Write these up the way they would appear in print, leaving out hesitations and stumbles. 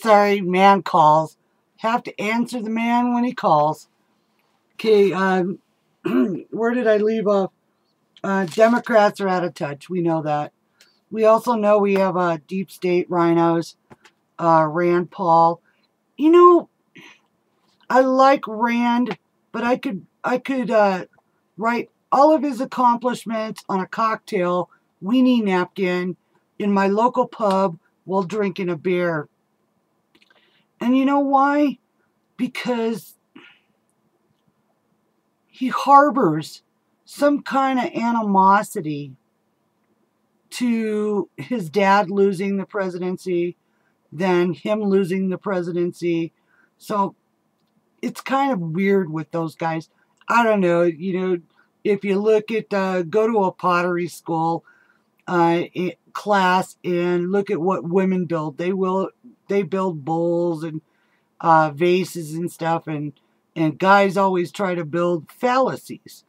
Sorry, man calls. Have to answer the man when he calls. Okay, where did I leave off? Democrats are out of touch. We know that. We also know we have deep state rhinos, Rand Paul. You know, I like Rand, but I could write all of his accomplishments on a cocktail weenie napkin in my local pub while drinking a beer. And you know why? Because he harbors some kind of animosity to his dad losing the presidency, then him losing the presidency. So it's kind of weird with those guys. I don't know, if you look at, go to a pottery school class and look at what women build. They build bowls and vases and stuff, and guys always try to build fallacies.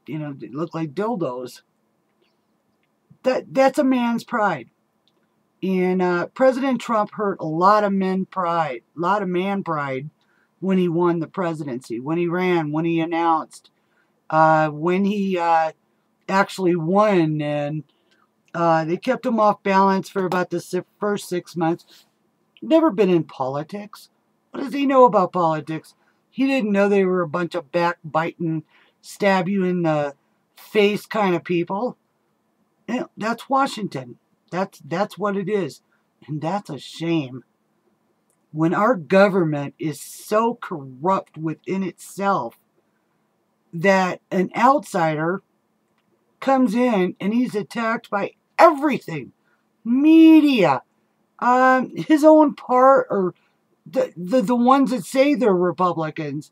They look like dildos. That's a man's pride. And President Trump hurt a lot of man pride when he won the presidency, when he ran, when he announced, when he actually won, and they kept him off balance for about the first 6 months. Never been in politics. What does he know about politics? He didn't know they were a bunch of backbiting, stab you in the face kind of people. That's Washington. That's what it is. And that's a shame. When our government is so corrupt within itself that an outsider comes in and he's attacked by everything. Media, his own part, or the ones that say they're Republicans.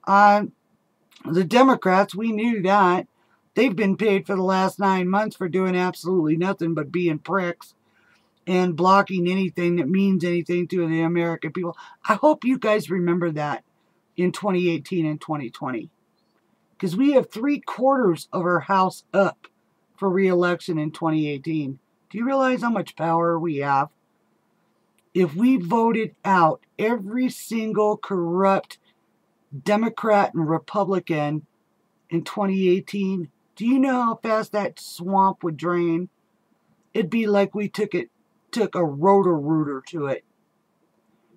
The Democrats, we knew that. They've been paid for the last 9 months for doing absolutely nothing but being pricks and blocking anything that means anything to the American people. I hope you guys remember that in 2018 and 2020. Because we have 3/4 of our House up for re-election in 2018. Do you realize how much power we have? If we voted out every single corrupt Democrat and Republican in 2018, do you know how fast that swamp would drain? It'd be like we took a rotor-rooter to it.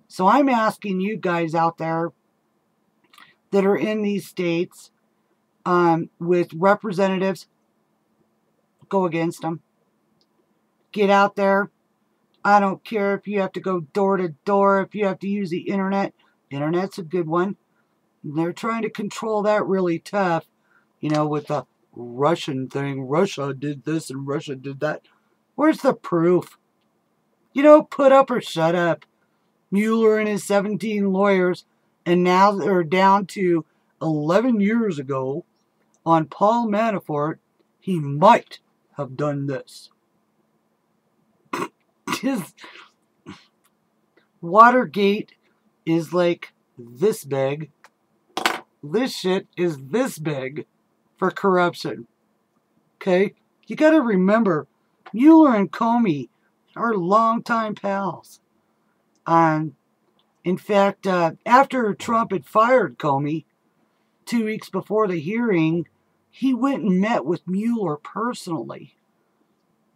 So I'm asking you guys out there that are in these states with representatives, go against them. Get out there. I don't care if you have to go door to door, if you have to use the internet. Internet's a good one. They're trying to control that really tough, with the Russian thing. Russia did this and Russia did that. Where's the proof? Put up or shut up. Mueller and his 17 lawyers, and now they're down to 11 years ago on Paul Manafort. He might have done this. His Watergate is like this big. This shit is this big for corruption. Okay? You gotta remember, Mueller and Comey are longtime pals. In fact, after Trump had fired Comey, 2 weeks before the hearing, he went and met with Mueller personally.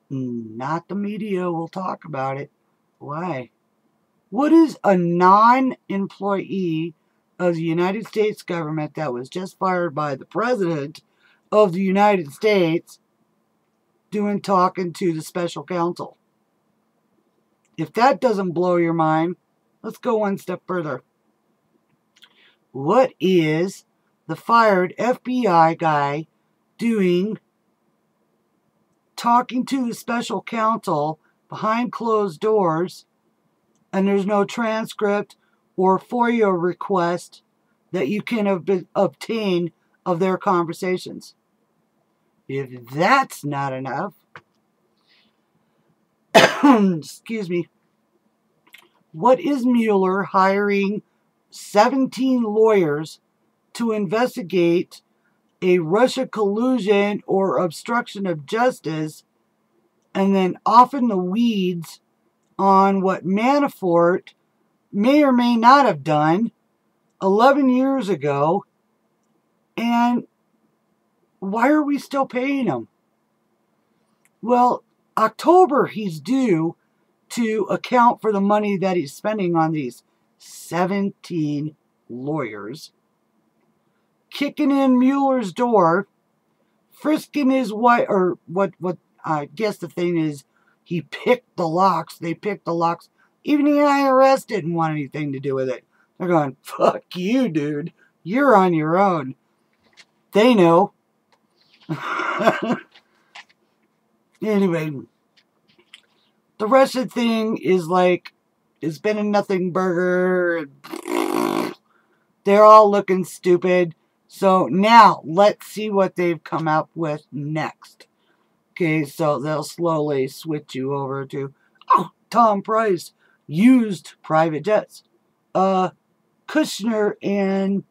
Not the media will talk about it. Why? What is a non-employee of the United States government that was just fired by the President of the United States doing talking to the special counsel? If that doesn't blow your mind, let's go one step further. What is the fired FBI guy doing talking to the special counsel behind closed doors, and there's no transcript or FOIA request that you can obtain of their conversations? If that's not enough, excuse me, what is Mueller hiring 17 lawyers to investigate a Russia collusion or obstruction of justice, and then off in the weeds on what Manafort may or may not have done 11 years ago, and why are we still paying him? Well, October he's due to account for the money that he's spending on these 17 lawyers, kicking in Mueller's door, frisking his wife, or what I guess the thing is, he picked the locks. They picked the locks. Even the IRS didn't want anything to do with it. They're going, fuck you, dude. You're on your own. They know. Anyway, the Russia thing is like, it's been a nothing burger. They're all looking stupid. So now, let's see what they've come up with next. Okay, so they'll slowly switch you over to, oh, Tom Price used private jets. Kushner and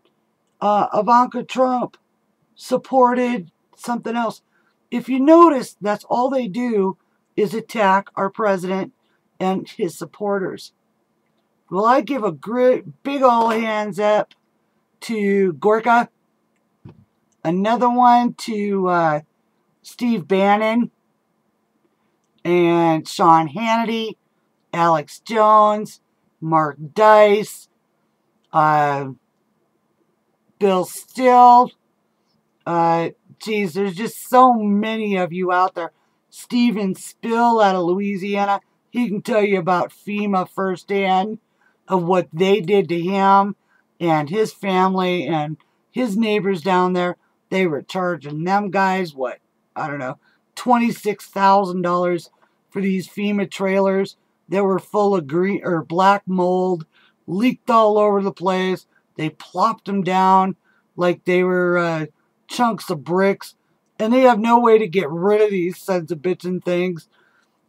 Ivanka Trump supported something else. If you notice, that's all they do is attack our president and his supporters. Well, I give a great big ol' hands up to Gorka. Another one to Steve Bannon and Sean Hannity, Alex Jones, Mark Dice, Bill Still. Geez, there's just so many of you out there. Steven Spill out of Louisiana. He can tell you about FEMA firsthand of what they did to him and his family and his neighbors down there. They were charging them guys, what, I don't know, $26,000 for these FEMA trailers that were full of green or black mold, leaked all over the place. They plopped them down like they were chunks of bricks, and they have no way to get rid of these sons of bitchin' things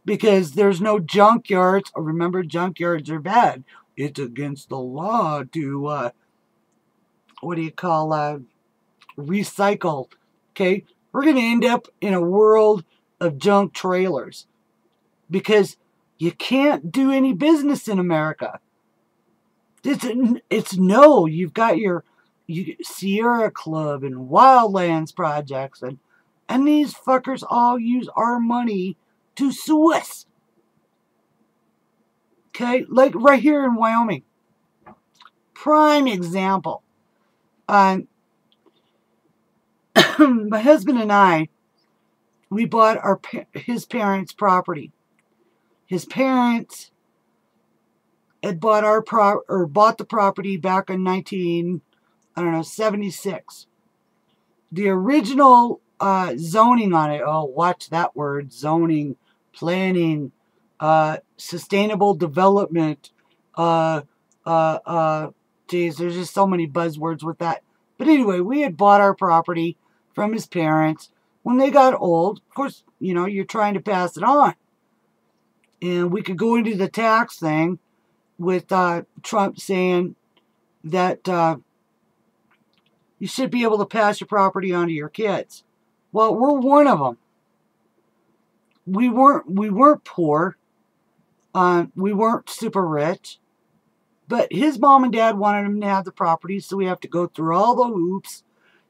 because there's no junkyards. Remember, junkyards are bad. It's against the law to, recycle. Okay? We're going to end up in a world of junk trailers because you can't do any business in America. It's no, you've got your Sierra Club and Wildlands projects, and these fuckers all use our money to sue us. Okay? Like right here in Wyoming. Prime example. My husband and I, we bought his parents' property. His parents had bought bought the property back in 76. The original zoning on it, oh, watch that word, zoning, planning, sustainable development, geez, there's just so many buzzwords with that. But anyway, we had bought our property from his parents. When they got old, of course, you know, you're trying to pass it on. And we could go into the tax thing with Trump saying that you should be able to pass your property on to your kids. Well, we're one of them. We weren't poor. We weren't super rich. But his mom and dad wanted him to have the property, so we have to go through all the hoops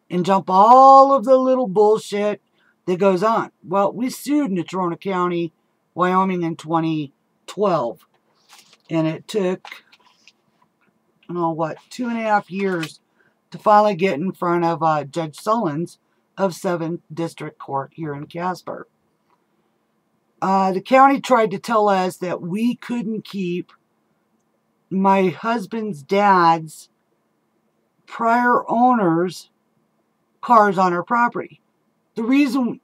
and jump all of the little bullshit that goes on. Well, we sued Natrona County, Wyoming in 2012. And it took, 2.5 years to finally get in front of Judge Sullins of 7th District Court here in Casper. The county tried to tell us that we couldn't keep my husband's dad's prior owners' cars on our property. The reason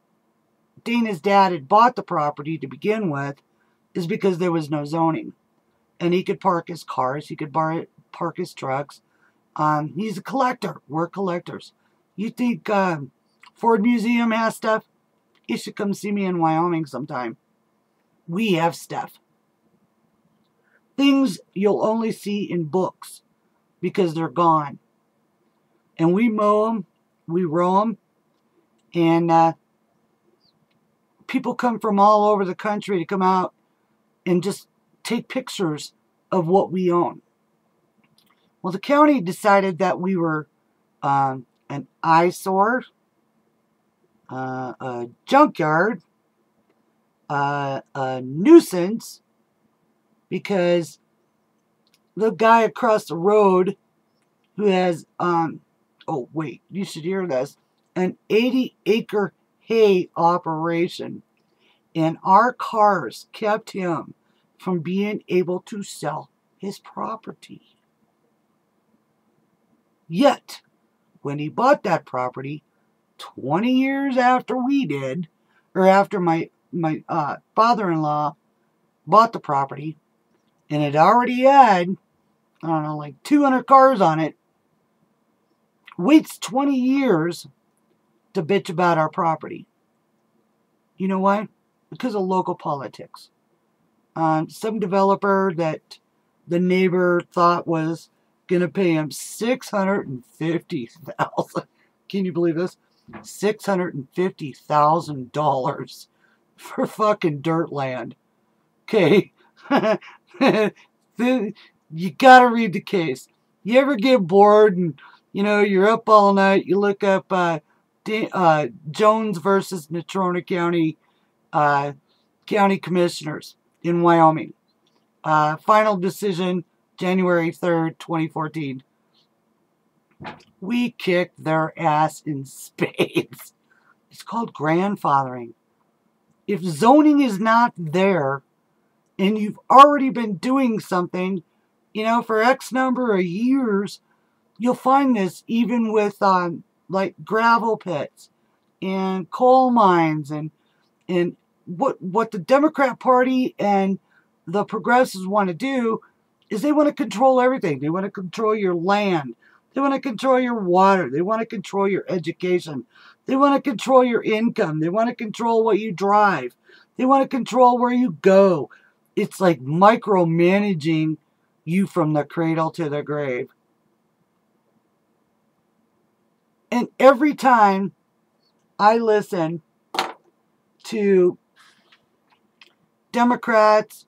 Dana's dad had bought the property to begin with is because there was no zoning. And he could park his cars, he could park his trucks. He's a collector. We're collectors. You think Ford Museum has stuff? You should come see me in Wyoming sometime. We have stuff. Things you'll only see in books because they're gone. And we mow them, we row them, and people come from all over the country to come out and just take pictures of what we own. Well, the county decided that we were an eyesore, a junkyard, a nuisance, because the guy across the road who has, oh wait, you should hear this, an 80-acre hay operation, and our cars kept him from being able to sell his property. Yet, when he bought that property, 20 years after we did, or after my father-in-law bought the property, and it already had, I don't know, like 200 cars on it, waits 20 years to bitch about our property. You know why? Because of local politics. Some developer that the neighbor thought was going to pay him $650,000. Can you believe this? $650,000 for fucking dirt land. Okay. You gotta read the case. You ever get bored and, you know, you're up all night, you look up Jones versus Natrona County County Commissioners in Wyoming. Final decision, January 3rd, 2014. We kicked their ass in spades. It's called grandfathering. If zoning is not there, and you've already been doing something, you know, for X number of years, you'll find this even with like gravel pits and coal mines, and what the Democrat Party and the progressives want to do is they want to control everything. They want to control your land. They want to control your water. They want to control your education. They want to control your income. They want to control what you drive. They want to control where you go. It's like micromanaging you from the cradle to the grave. And every time I listen to Democrats,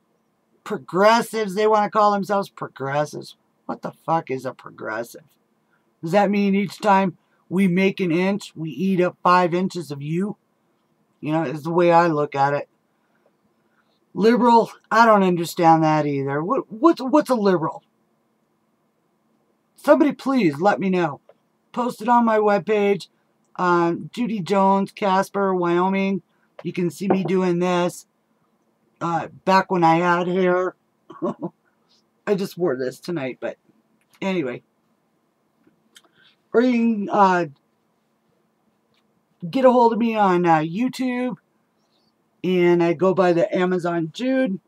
progressives, they want to call themselves progressives. What the fuck is a progressive? Does that mean each time we make an inch, we eat up 5 inches of you? You know, it's the way I look at it. Liberal, I don't understand that either. What's a liberal? Somebody please let me know. Post it on my webpage. Judy Jones, Casper, Wyoming. You can see me doing this. Back when I had hair. I just wore this tonight, but anyway. Or you can get a hold of me on YouTube. And I go by the Amazon Jude.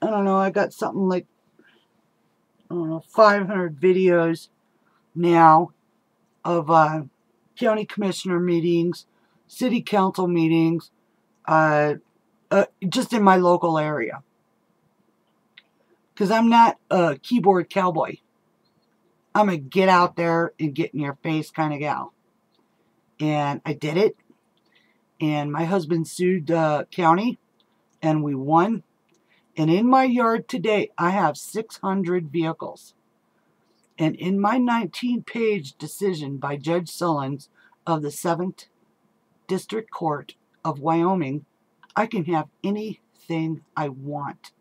I don't know, I got something like, I don't know, 500 videos now of county commissioner meetings, city council meetings, just in my local area. Because I'm not a keyboard cowboy. I'm a get out there and get in your face kind of gal. And I did it. And my husband sued the county. And we won. And in my yard today, I have 600 vehicles. And in my 19-page decision by Judge Sullins of the 7th District Court of Wyoming, I can have anything I want.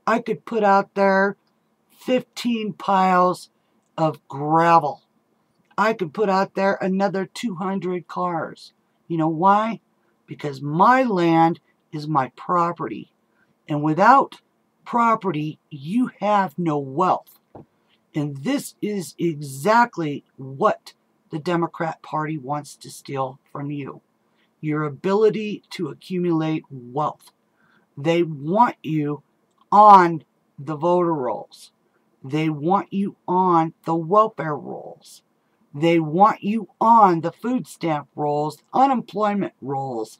I could put out there 15 piles of gravel. I could put out there another 200 cars. You know why? Because my land is my property. And without property, you have no wealth. And this is exactly what the Democrat Party wants to steal from you. Your ability to accumulate wealth. They want you on the voter rolls. They want you on the welfare rolls. They want you on the food stamp rolls, unemployment rolls.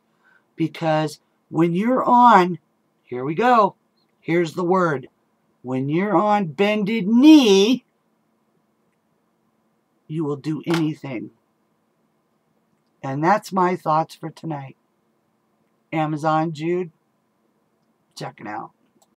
Because when you're on, here we go, here's the word, when you're on bended knee, you will do anything. And that's my thoughts for tonight. Amazon Jude, check it out.